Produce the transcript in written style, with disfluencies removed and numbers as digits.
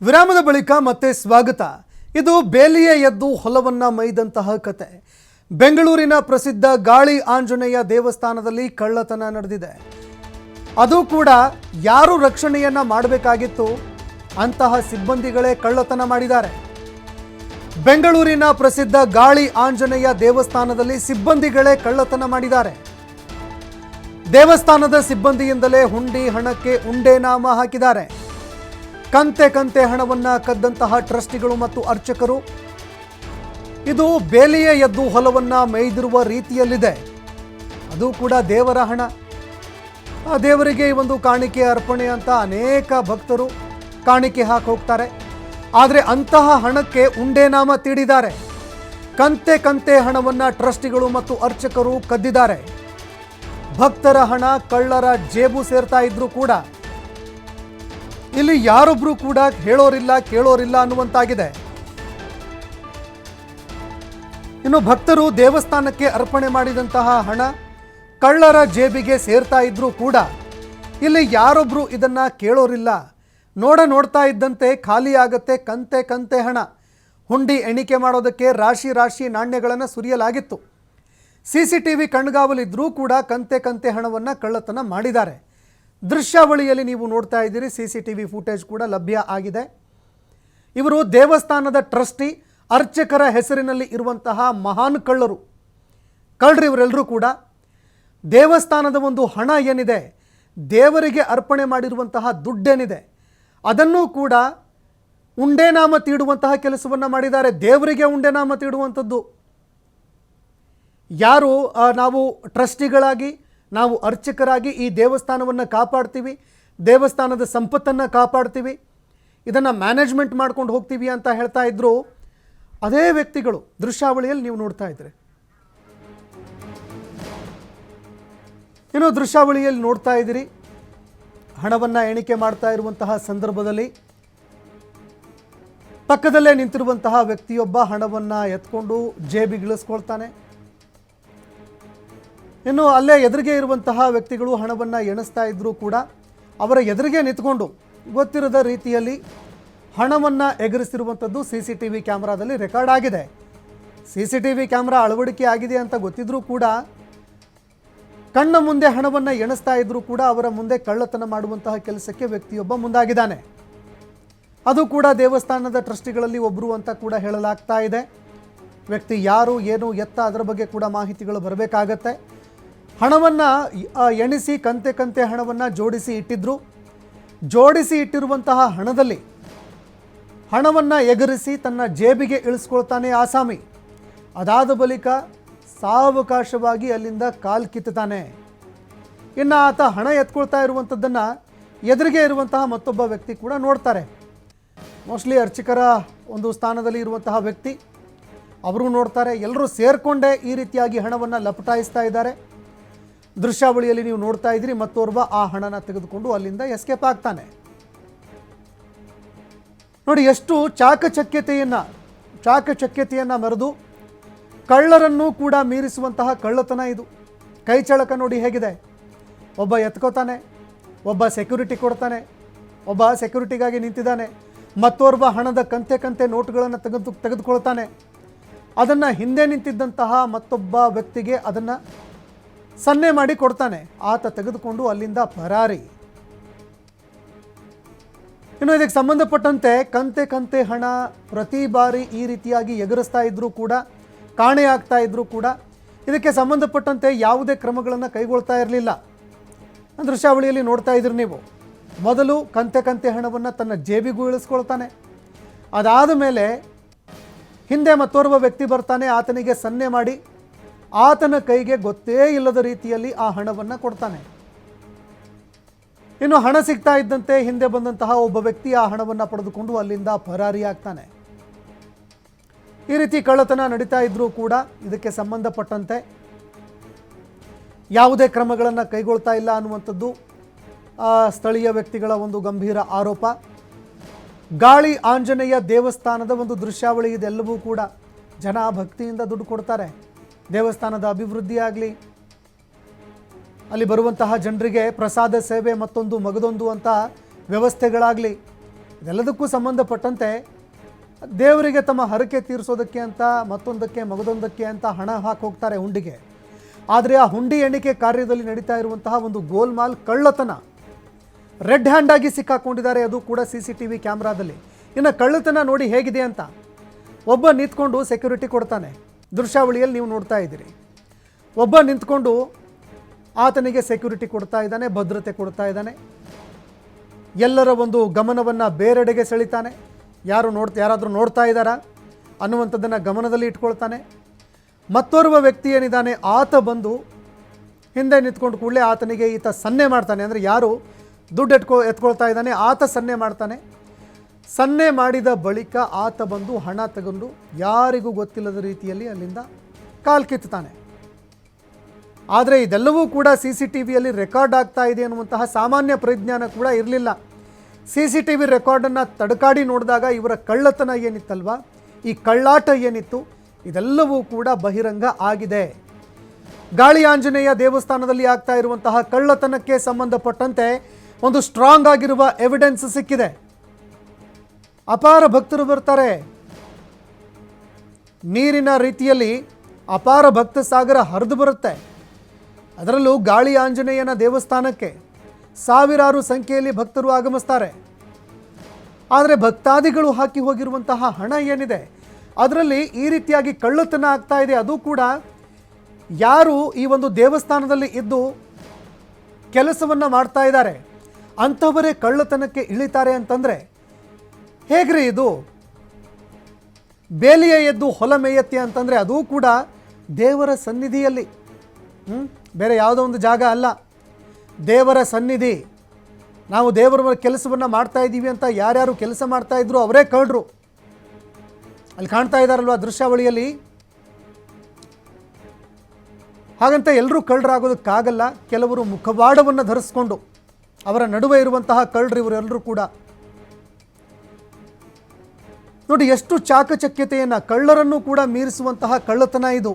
ವಿರಾಮದ ಬಳಿಕ ಮತ್ತೆ ಸ್ವಾಗತ. ಇದು ಬೇಲಿಯ ಎದ್ದು ಹೊಲವನ್ನ ಮೈದಂತಹ ಕತೆ. ಬೆಂಗಳೂರಿನ ಪ್ರಸಿದ್ಧ ಗಾಳಿ ಆಂಜನೇಯ ದೇವಸ್ಥಾನದಲ್ಲಿ ಕಳ್ಳತನ ನಡೆದಿದೆ. ಅದು ಕೂಡ ಯಾರು ರಕ್ಷಣೆಯನ್ನ ಮಾಡಬೇಕಾಗಿತ್ತು ಅಂತಹ ಸಿಬ್ಬಂದಿಗಳೇ ಕಳ್ಳತನ ಮಾಡಿದ್ದಾರೆ. ಬೆಂಗಳೂರಿನ ಪ್ರಸಿದ್ಧ ಗಾಳಿ ಆಂಜನೇಯ ದೇವಸ್ಥಾನದಲ್ಲಿ ಸಿಬ್ಬಂದಿಗಳೇ ಕಳ್ಳತನ ಮಾಡಿದ್ದಾರೆ. ದೇವಸ್ಥಾನದ ಸಿಬ್ಬಂದಿಯಿಂದಲೇ ಹುಂಡಿ ಹಣಕ್ಕೆ ಉಂಡೆನಾಮ ಹಾಕಿದ್ದಾರೆ. ಕಂತೆ ಹಣವನ್ನು ಕದ್ದಂತಹ ಟ್ರಸ್ಟಿಗಳು ಮತ್ತು ಅರ್ಚಕರು. ಇದು ಬೇಲಿಯ ಎದ್ದು ಹೊಲವನ್ನ ಮೇಯ್ದಿರುವ ರೀತಿಯಲ್ಲಿದೆ. ಅದು ಕೂಡ ದೇವರ ಹಣ. ಆ ದೇವರಿಗೆ ಒಂದು ಕಾಣಿಕೆ ಅರ್ಪಣೆ ಅಂತ ಅನೇಕ ಭಕ್ತರು ಕಾಣಿಕೆ ಹಾಕಿ ಹೋಗ್ತಾರೆ. ಆದರೆ ಅಂತಹ ಹಣಕ್ಕೆ ಉಂಡೆನಾಮ ತೀಡಿದ್ದಾರೆ. ಕಂತೆ ಹಣವನ್ನು ಟ್ರಸ್ಟಿಗಳು ಮತ್ತು ಅರ್ಚಕರು ಕದ್ದಿದ್ದಾರೆ. ಭಕ್ತರ ಹಣ ಕಳ್ಳರ ಜೇಬು ಸೇರ್ತಾ ಇದ್ರೂ ಕೂಡ ಇಲ್ಲಿ ಯಾರೊಬ್ರು ಕೂಡ ಹೇಳೋರಿಲ್ಲ ಕೇಳೋರಿಲ್ಲ ಅನ್ನುವಂತಾಗಿದೆ. ಇನ್ನು ಭಕ್ತರು ದೇವಸ್ಥಾನಕ್ಕೆ ಅರ್ಪಣೆ ಮಾಡಿದಂತಹ ಹಣ ಕಳ್ಳರ ಜೇಬಿಗೆ ಸೇರ್ತಾ ಇದ್ರೂ ಕೂಡ ಇಲ್ಲಿ ಯಾರೊಬ್ರು ಇದನ್ನ ಕೇಳೋರಿಲ್ಲ. ನೋಡ್ತಾ ಇದ್ದಂತೆ ಖಾಲಿ ಆಗತ್ತೆ ಕಂತೆ ಹಣ. ಹುಂಡಿ ಎಣಿಕೆ ಮಾಡೋದಕ್ಕೆ ರಾಶಿ ನಾಣ್ಯಗಳನ್ನು ಸುರಿಯಲಾಗಿತ್ತು. CCTV ಕಣ್ಗಾವಲಿದ್ರೂ ಕೂಡ ಕಂತೆ ಹಣವನ್ನು ಕಳ್ಳತನ ಮಾಡಿದ್ದಾರೆ. ದೃಶ್ಯಾವಳಿಯಲ್ಲಿ ನೀವು ನೋಡ್ತಾ ಇದ್ದೀರಿ. CCTV ಫುಟೇಜ್ ಕೂಡ ಲಭ್ಯ ಆಗಿದೆ. ಇವರು ದೇವಸ್ಥಾನದ ಟ್ರಸ್ಟಿ ಅರ್ಚಕರ ಹೆಸರಿನಲ್ಲಿ ಇರುವಂತಹ ಮಹಾನ್ ಕಳ್ಳರು. ಇವರೆಲ್ಲರೂ ಕೂಡ ದೇವಸ್ಥಾನದ ಒಂದು ಹಣ ಏನಿದೆ, ದೇವರಿಗೆ ಅರ್ಪಣೆ ಮಾಡಿರುವಂತಹ ದುಡ್ಡೇನಿದೆ, ಅದನ್ನೂ ಕೂಡ ಉಂಡೆನಾಮ ತೀಡುವಂತಹ ಕೆಲಸವನ್ನು ಮಾಡಿದ್ದಾರೆ. ದೇವರಿಗೆ ಉಂಡೆನಾಮ ತೀಡುವಂಥದ್ದು. ಯಾರು ನಾವು ಟ್ರಸ್ಟಿಗಳಾಗಿ, ನಾವು ಅರ್ಚಕರಾಗಿ ಈ ದೇವಸ್ಥಾನವನ್ನು ಕಾಪಾಡ್ತೀವಿ, ದೇವಸ್ಥಾನದ ಸಂಪತ್ತನ್ನು ಕಾಪಾಡ್ತೀವಿ, ಇದನ್ನು ಮ್ಯಾನೇಜ್ಮೆಂಟ್ ಮಾಡ್ಕೊಂಡು ಹೋಗ್ತೀವಿ ಅಂತ ಹೇಳ್ತಾ ಇದ್ರು ಅದೇ ವ್ಯಕ್ತಿಗಳು ದೃಶ್ಯಾವಳಿಯಲ್ಲಿ ನೀವು ನೋಡ್ತಾ ಇದ್ದೀರಿ. ಇನ್ನು ದೃಶ್ಯಾವಳಿಯಲ್ಲಿ ನೋಡ್ತಾ ಇದ್ದೀರಿ, ಹಣವನ್ನು ಎಣಿಕೆ ಮಾಡ್ತಾ ಇರುವಂತಹ ಸಂದರ್ಭದಲ್ಲಿ ಪಕ್ಕದಲ್ಲೇ ನಿಂತಿರುವಂತಹ ವ್ಯಕ್ತಿಯೊಬ್ಬ ಹಣವನ್ನು ಎತ್ಕೊಂಡು ಜೇಬಿಗಿಳಿಸ್ಕೊಳ್ತಾನೆ. ಇನ್ನು ಅಲ್ಲೇ ಎದುರಿಗೆ ಇರುವಂತಹ ವ್ಯಕ್ತಿಗಳು ಹಣವನ್ನು ಎಣಿಸ್ತಾ ಇದ್ದರೂ ಕೂಡ ಅವರ ಎದುರಿಗೆ ನಿಂತ್ಕೊಂಡು ಗೊತ್ತಿರದ ರೀತಿಯಲ್ಲಿ ಹಣವನ್ನು ಎಗರಿಸಿರುವಂಥದ್ದು CCTV ಕ್ಯಾಮ್ರಾದಲ್ಲಿ ರೆಕಾರ್ಡ್ ಆಗಿದೆ. CCTV ಕ್ಯಾಮ್ರಾ ಅಳವಡಿಕೆ ಆಗಿದೆ ಅಂತ ಗೊತ್ತಿದ್ರೂ ಕೂಡ ಕಣ್ಣ ಮುಂದೆ ಹಣವನ್ನು ಎಣಿಸ್ತಾ ಇದ್ರೂ ಕೂಡ ಅವರ ಮುಂದೆ ಕಳ್ಳತನ ಮಾಡುವಂತಹ ಕೆಲಸಕ್ಕೆ ವ್ಯಕ್ತಿಯೊಬ್ಬ ಮುಂದಾಗಿದ್ದಾನೆ. ಅದು ಕೂಡ ದೇವಸ್ಥಾನದ ಟ್ರಸ್ಟಿಗಳಲ್ಲಿ ಒಬ್ಬರು ಅಂತ ಕೂಡ ಹೇಳಲಾಗ್ತಾ ಇದೆ. ವ್ಯಕ್ತಿ ಯಾರು, ಏನು, ಎತ್ತ ಅದರ ಬಗ್ಗೆ ಕೂಡ ಮಾಹಿತಿಗಳು ಬರಬೇಕಾಗತ್ತೆ. ಹಣವನ್ನು ಎಣಿಸಿ ಕಂತೆ ಹಣವನ್ನು ಜೋಡಿಸಿ ಇಟ್ಟಿದ್ರು. ಜೋಡಿಸಿ ಇಟ್ಟಿರುವಂತಹ ಹಣದಲ್ಲಿ ಹಣವನ್ನು ಎಗರಿಸಿ ತನ್ನ ಜೇಬಿಗೆ ಇಳಿಸ್ಕೊಳ್ತಾನೆ ಆಸಾಮಿ. ಅದಾದ ಬಳಿಕ ಸಾವಕಾಶವಾಗಿ ಅಲ್ಲಿಂದ ಕಾಲು ಕಿತ್ತಾನೆ. ಇನ್ನು ಆತ ಹಣ ಎತ್ಕೊಳ್ತಾ ಇರುವಂಥದ್ದನ್ನು ಎದುರಿಗೆ ಇರುವಂತಹ ಮತ್ತೊಬ್ಬ ವ್ಯಕ್ತಿ ಕೂಡ ನೋಡ್ತಾರೆ. ಮೋಸ್ಟ್ಲಿ ಅರ್ಚಕರ ಒಂದು ಸ್ಥಾನದಲ್ಲಿ ಇರುವಂತಹ ವ್ಯಕ್ತಿ, ಅವರು ನೋಡ್ತಾರೆ. ಎಲ್ಲರೂ ಸೇರಿಕೊಂಡೇ ಈ ರೀತಿಯಾಗಿ ಹಣವನ್ನು ಲಪಟಾಯಿಸ್ತಾ ಇದ್ದಾರೆ. ದೃಶ್ಯಾವಳಿಯಲ್ಲಿ ನೀವು ನೋಡ್ತಾ ಇದ್ದೀರಿ. ಮತ್ತೋರ್ವ ಆ ಹಣನ ತೆಗೆದುಕೊಂಡು ಅಲ್ಲಿಂದ ಎಸ್ಕೇಪ್ ಆಗ್ತಾನೆ. ನೋಡಿ ಎಷ್ಟು ಚಾಕಚಕ್ಯತೆಯನ್ನು ಮೆರೆದು ಕಳ್ಳರನ್ನು ಕೂಡ ಮೀರಿಸುವಂತಹ ಕಳ್ಳತನ ಇದು. ಕೈ ಚಳಕ ನೋಡಿ ಹೇಗಿದೆ. ಒಬ್ಬ ಎತ್ಕೋತಾನೆ, ಒಬ್ಬ ಸೆಕ್ಯೂರಿಟಿ ಕೊಡ್ತಾನೆ, ಒಬ್ಬ ಸೆಕ್ಯೂರಿಟಿಗಾಗಿ ನಿಂತಿದ್ದಾನೆ, ಮತ್ತೋರ್ವ ಹಣದ ಕಂತೆ ನೋಟುಗಳನ್ನು ತೆಗೆದುಕೊಳ್ತಾನೆ. ಅದನ್ನು ಹಿಂದೆ ನಿಂತಿದ್ದಂತಹ ಮತ್ತೊಬ್ಬ ವ್ಯಕ್ತಿಗೆ ಅದನ್ನು ಸನ್ನೆ ಮಾಡಿ ಕೊಡ್ತಾನೆ. ಆತ ತೆಗೆದುಕೊಂಡು ಅಲ್ಲಿಂದ ಪರಾರಿ. ಇನ್ನು ಇದಕ್ಕೆ ಸಂಬಂಧಪಟ್ಟಂತೆ ಕಂತೆ ಹಣ ಪ್ರತಿ ಬಾರಿ ಈ ರೀತಿಯಾಗಿ ಎಗರಿಸ್ತಾ ಇದ್ರೂ ಕೂಡ, ಕಾಣೆ ಆಗ್ತಾ ಇದ್ರೂ ಕೂಡ ಇದಕ್ಕೆ ಸಂಬಂಧಪಟ್ಟಂತೆ ಯಾವುದೇ ಕ್ರಮಗಳನ್ನು ಕೈಗೊಳ್ತಾ ಇರಲಿಲ್ಲ. ದೃಶ್ಯಾವಳಿಯಲ್ಲಿ ನೋಡ್ತಾ ಇದ್ರಿ ನೀವು. ಮೊದಲು ಕಂತೆ ಹಣವನ್ನು ತನ್ನ ಜೇಬಿಗೂ ಇಳಿಸ್ಕೊಳ್ತಾನೆ. ಅದಾದ ಮೇಲೆ ಹಿಂದೆ ಮತ್ತೋರ್ವ ವ್ಯಕ್ತಿ ಬರ್ತಾನೆ. ಆತನಿಗೆ ಸನ್ನೆ ಮಾಡಿ ಆತನ ಕೈಗೆ ಗೊತ್ತೇ ಇಲ್ಲದ ರೀತಿಯಲ್ಲಿ ಆ ಹಣವನ್ನು ಕೊಡ್ತಾನೆ. ಇನ್ನು ಹಣ ಸಿಗ್ತಾ ಇದ್ದಂತೆ ಹಿಂದೆ ಬಂದಂತಹ ಒಬ್ಬ ವ್ಯಕ್ತಿ ಆ ಹಣವನ್ನು ಪಡೆದುಕೊಂಡು ಅಲ್ಲಿಂದ ಪರಾರಿ ಆಗ್ತಾನೆ. ಈ ರೀತಿ ಕಳ್ಳತನ ನಡೀತಾ ಇದ್ರೂ ಕೂಡ ಇದಕ್ಕೆ ಸಂಬಂಧಪಟ್ಟಂತೆ ಯಾವುದೇ ಕ್ರಮಗಳನ್ನು ಕೈಗೊಳ್ತಾ ಇಲ್ಲ ಅನ್ನುವಂಥದ್ದು ಸ್ಥಳೀಯ ವ್ಯಕ್ತಿಗಳ ಒಂದು ಗಂಭೀರ ಆರೋಪ. ಗಾಳಿ ಆಂಜನೇಯ ದೇವಸ್ಥಾನದ ಒಂದು ದೃಶ್ಯಾವಳಿ ಇದೆಲ್ಲವೂ ಕೂಡ ಜನ ಭಕ್ತಿಯಿಂದ ದುಡ್ಡು ಕೊಡ್ತಾರೆ. ದೇವಸ್ಥಾನದ ಅಭಿವೃದ್ಧಿ ಆಗಲಿ, ಅಲ್ಲಿ ಬರುವಂತಹ ಜನರಿಗೆ ಪ್ರಸಾದ ಸೇವೆ ಮತ್ತೊಂದು ಮಗದೊಂದು ಅಂತ ವ್ಯವಸ್ಥೆಗಳಾಗಲಿ, ಇದೆಲ್ಲದಕ್ಕೂ ಸಂಬಂಧಪಟ್ಟಂತೆ ದೇವರಿಗೆ ತಮ್ಮ ಹರಕೆ ತೀರಿಸೋದಕ್ಕೆ ಅಂತ ಮತ್ತೊಂದಕ್ಕೆ ಮಗದೊಂದಕ್ಕೆ ಅಂತ ಹಣ ಹಾಕಿ ಹೋಗ್ತಾರೆ ಹುಂಡಿಗೆ. ಆದರೆ ಆ ಹುಂಡಿ ಎಣಿಕೆ ಕಾರ್ಯದಲ್ಲಿ ನಡೀತಾ ಇರುವಂತಹ ಒಂದು ಗೋಲ್ಮಾಲ್ ಕಳ್ಳತನ ರೆಡ್ ಹ್ಯಾಂಡ್ ಆಗಿ ಸಿಕ್ಕಾಕೊಂಡಿದ್ದಾರೆ, ಅದು ಕೂಡ CCTV ಕ್ಯಾಮ್ರಾದಲ್ಲಿ. ಇನ್ನು ಕಳ್ಳತನ ನೋಡಿ ಹೇಗಿದೆ ಅಂತ, ಒಬ್ಬ ನಿಂತ್ಕೊಂಡು ಸೆಕ್ಯೂರಿಟಿ ಕೊಡ್ತಾನೆ, ದೃಶ್ಯಾವಳಿಯಲ್ಲಿ ನೀವು ನೋಡ್ತಾ ಇದ್ದೀರಿ. ಒಬ್ಬ ನಿಂತ್ಕೊಂಡು ಆತನಿಗೆ ಸೆಕ್ಯೂರಿಟಿ ಕೊಡ್ತಾ ಇದ್ದಾನೆ, ಭದ್ರತೆ ಕೊಡ್ತಾ ಇದ್ದಾನೆ, ಎಲ್ಲರ ಒಂದು ಗಮನವನ್ನು ಬೇರೆಡೆಗೆ ಸೆಳಿತಾನೆ. ಯಾರಾದರೂ ನೋಡ್ತಾ ಇದ್ದಾರಾ ಅನ್ನುವಂಥದ್ದನ್ನು ಗಮನದಲ್ಲಿ ಇಟ್ಕೊಳ್ತಾನೆ. ಮತ್ತೋರ್ವ ವ್ಯಕ್ತಿ ಏನಿದ್ದಾನೆ ಆತ ಬಂದು ಹಿಂದೆ ನಿಂತ್ಕೊಂಡು ಕೂಡಲೇ ಆತನಿಗೆ ಈತ ಸನ್ನೆ ಮಾಡ್ತಾನೆ. ಅಂದರೆ ಯಾರು ದುಡ್ಡು ಎತ್ಕೊಳ್ತಾ ಇದ್ದಾನೆ ಆತ ಸನ್ನೆ ಮಾಡ್ತಾನೆ. ಸನ್ನೆ ಮಾಡಿದ ಬಳಿಕ ಆತ ಬಂದು ಹಣ ತಗೊಂಡು ಯಾರಿಗೂ ಗೊತ್ತಿಲ್ಲದ ರೀತಿಯಲ್ಲಿ ಅಲ್ಲಿಂದ ಕಾಲ್ ಕಿತ್ತಾನೆ. ಆದರೆ ಇದೆಲ್ಲವೂ ಕೂಡ CCTVಯಲ್ಲಿ ರೆಕಾರ್ಡ್ ಆಗ್ತಾ ಇದೆ ಅನ್ನುವಂತಹ ಸಾಮಾನ್ಯ ಪರಿಜ್ಞಾನ ಕೂಡ ಇರಲಿಲ್ಲ. CCTV ರೆಕಾರ್ಡನ್ನು ತಡಕಾಡಿ ನೋಡಿದಾಗ ಇವರ ಕಳ್ಳತನ ಏನಿತ್ತಲ್ವ, ಈ ಕಳ್ಳಾಟ ಏನಿತ್ತು, ಇದೆಲ್ಲವೂ ಕೂಡ ಬಹಿರಂಗ ಆಗಿದೆ. ಗಾಳಿ ಆಂಜನೇಯ ದೇವಸ್ಥಾನದಲ್ಲಿ ಆಗ್ತಾ ಇರುವಂತಹ ಕಳ್ಳತನಕ್ಕೆ ಸಂಬಂಧಪಟ್ಟಂತೆ ಒಂದು ಸ್ಟ್ರಾಂಗ್ ಆಗಿರುವ ಎವಿಡೆನ್ಸ್ ಸಿಕ್ಕಿದೆ. ಅಪಾರ ಭಕ್ತರು ಬರ್ತಾರೆ, ನೀರಿನ ರೀತಿಯಲ್ಲಿ ಅಪಾರ ಭಕ್ತ ಸಾಗರ ಹರಿದು ಬರುತ್ತೆ. ಅದರಲ್ಲೂ ಗಾಳಿ ಆಂಜನೇಯನ ದೇವಸ್ಥಾನಕ್ಕೆ ಸಾವಿರಾರು ಸಂಖ್ಯೆಯಲ್ಲಿ ಭಕ್ತರು ಆಗಮಿಸ್ತಾರೆ. ಆದರೆ ಭಕ್ತಾದಿಗಳು ಹಾಕಿ ಹೋಗಿರುವಂತಹ ಹಣ ಏನಿದೆ ಅದರಲ್ಲಿ ಈ ರೀತಿಯಾಗಿ ಕಳ್ಳತನ ಆಗ್ತಾ ಇದೆ. ಅದು ಕೂಡ ಯಾರು ಈ ಒಂದು ದೇವಸ್ಥಾನದಲ್ಲಿ ಇದ್ದು ಕೆಲಸವನ್ನು ಮಾಡ್ತಾ ಇದ್ದಾರೆ ಅಂಥವರೇ ಕಳ್ಳತನಕ್ಕೆ ಇಳಿತಾರೆ ಅಂತಂದರೆ ಹೇಗ್ರಿ ಇದು? ಬೇಲಿಯ ಎದ್ದು ಹೊಲ ಮೇಯತ್ತೆ ಅಂತಂದರೆ ಅದು ಕೂಡ ದೇವರ ಸನ್ನಿಧಿಯಲ್ಲಿ, ಬೇರೆ ಯಾವುದೋ ಒಂದು ಜಾಗ ಅಲ್ಲ, ದೇವರ ಸನ್ನಿಧಿ. ನಾವು ದೇವರ ಕೆಲಸವನ್ನು ಮಾಡ್ತಾ ಇದ್ದೀವಿ ಅಂತ ಯಾರ್ಯಾರು ಕೆಲಸ ಮಾಡ್ತಾ ಇದ್ರು ಅವರೇ ಕಳ್ಳರು. ಅಲ್ಲಿ ಕಾಣ್ತಾ ಇದ್ದಾರಲ್ವ ದೃಶ್ಯಾವಳಿಯಲ್ಲಿ. ಹಾಗಂತ ಎಲ್ಲರೂ ಕಳ್ಳರಾಗೋದಕ್ಕಾಗಲ್ಲ. ಕೆಲವರು ಮುಖವಾಡವನ್ನು ಧರಿಸ್ಕೊಂಡು ಅವರ ನಡುವೆ ಇರುವಂತಹ ಕಳ್ಳರು ಇವರೆಲ್ಲರೂ ಕೂಡ. ನೋಡಿ ಎಷ್ಟು ಚಾಕಚಕ್ಯತೆಯನ್ನು, ಕಳ್ಳರನ್ನು ಕೂಡ ಮೀರಿಸುವಂತಹ ಕಳ್ಳತನ ಇದು.